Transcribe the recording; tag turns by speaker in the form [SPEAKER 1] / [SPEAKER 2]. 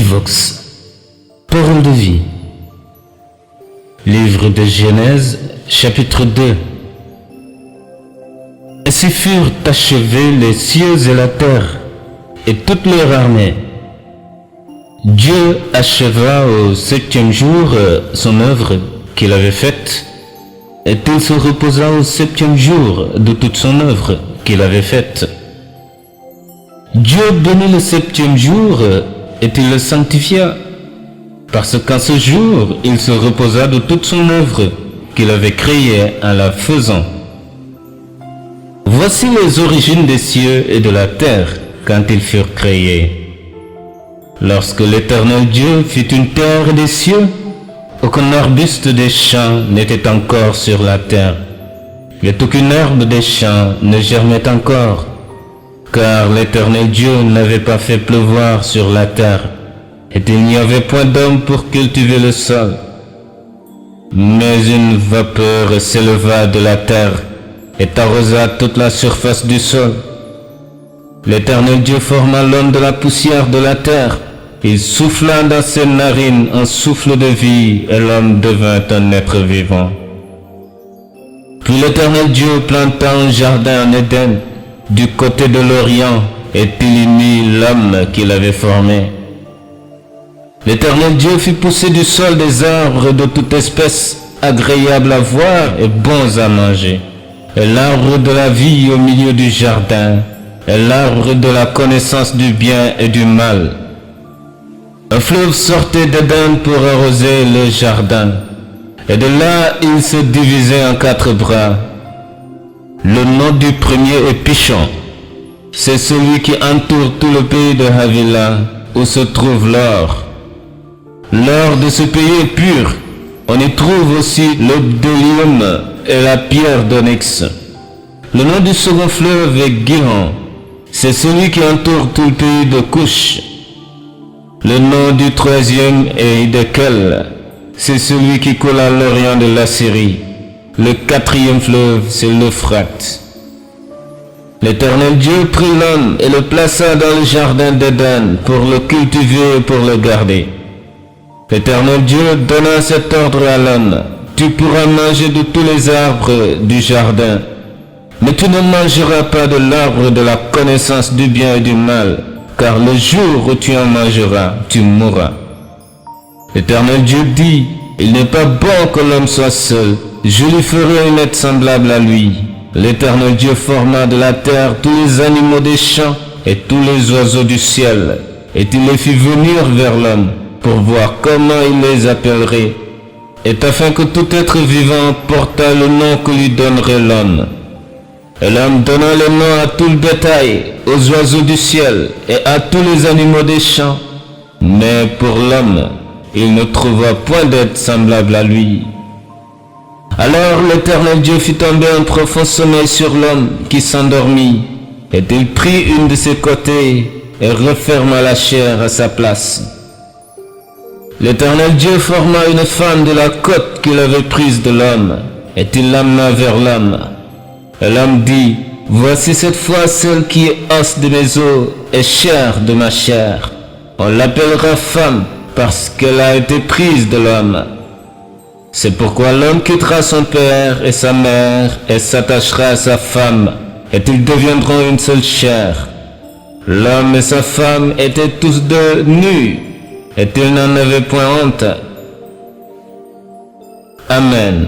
[SPEAKER 1] Equivox, parole de vie. Livre de Genèse, chapitre 2. Ainsi furent achevés les cieux et la terre, et toute leur armée. Dieu acheva au 7e jour son œuvre qu'il avait faite, et il se reposa au 7e jour de toute son œuvre qu'il avait faite. Dieu bénit le 7e jour, et il le sanctifia, parce qu'en ce jour, il se reposa de toute son œuvre qu'il avait créée en la faisant. Voici les origines des cieux et de la terre quand ils furent créés. Lorsque l'Éternel Dieu fit une terre et des cieux, aucun arbuste des champs n'était encore sur la terre, et aucune herbe des champs ne germait encore, car l'Éternel Dieu n'avait pas fait pleuvoir sur la terre, et il n'y avait point d'homme pour cultiver le sol. Mais une vapeur s'éleva de la terre, et arrosa toute la surface du sol. L'Éternel Dieu forma l'homme de la poussière de la terre. Il souffla dans ses narines un souffle de vie, et l'homme devint un être vivant. Puis l'Éternel Dieu planta un jardin en Éden, du côté de l'Orient, et il y mit l'homme qu'il avait formé. L'Éternel Dieu fit pousser du sol des arbres de toute espèce, agréables à voir et bons à manger, et l'arbre de la vie au milieu du jardin, et l'arbre de la connaissance du bien et du mal. Un fleuve sortait d'Éden pour arroser le jardin, et de là il se divisait en 4 bras. Le nom du premier est Pishon. C'est celui qui entoure tout le pays de Havila, où se trouve l'or. L'or de ce pays est pur. On y trouve aussi le bdellium et la pierre d'onyx. Le nom du second fleuve est Gihon. C'est celui qui entoure tout le pays de Cush. Le nom du 3e est Hiddekel. C'est celui qui coule à l'orient de l'Assyrie. Le 4e fleuve, c'est l'Euphrate. L'Éternel Dieu prit l'homme et le plaça dans le jardin d'Éden pour le cultiver et pour le garder. L'Éternel Dieu donna cet ordre à l'homme: tu pourras manger de tous les arbres du jardin, mais tu ne mangeras pas de l'arbre de la connaissance du bien et du mal, car le jour où tu en mangeras, tu mourras. L'Éternel Dieu dit: il n'est pas bon que l'homme soit seul, je lui ferai une aide semblable à lui. L'Éternel Dieu forma de la terre tous les animaux des champs et tous les oiseaux du ciel, et il les fit venir vers l'homme pour voir comment il les appellerait, et afin que tout être vivant portât le nom que lui donnerait l'homme. Et l'homme donna les noms à tout le bétail, aux oiseaux du ciel et à tous les animaux des champs. Mais pour l'homme, il ne trouva point d'être semblable à lui. Alors l'Éternel Dieu fit tomber un profond sommeil sur l'homme qui s'endormit, et il prit une de ses côtés et referma la chair à sa place. L'Éternel Dieu forma une femme de la côte qu'il avait prise de l'homme, et il l'amena vers l'homme. Et l'homme dit: voici cette fois celle qui est os de mes os et chair de ma chair. On l'appellera femme parce qu'elle a été prise de l'homme. C'est pourquoi l'homme quittera son père et sa mère et s'attachera à sa femme, et ils deviendront une seule chair. L'homme et sa femme étaient tous deux nus, et ils n'en avaient point honte. Amen.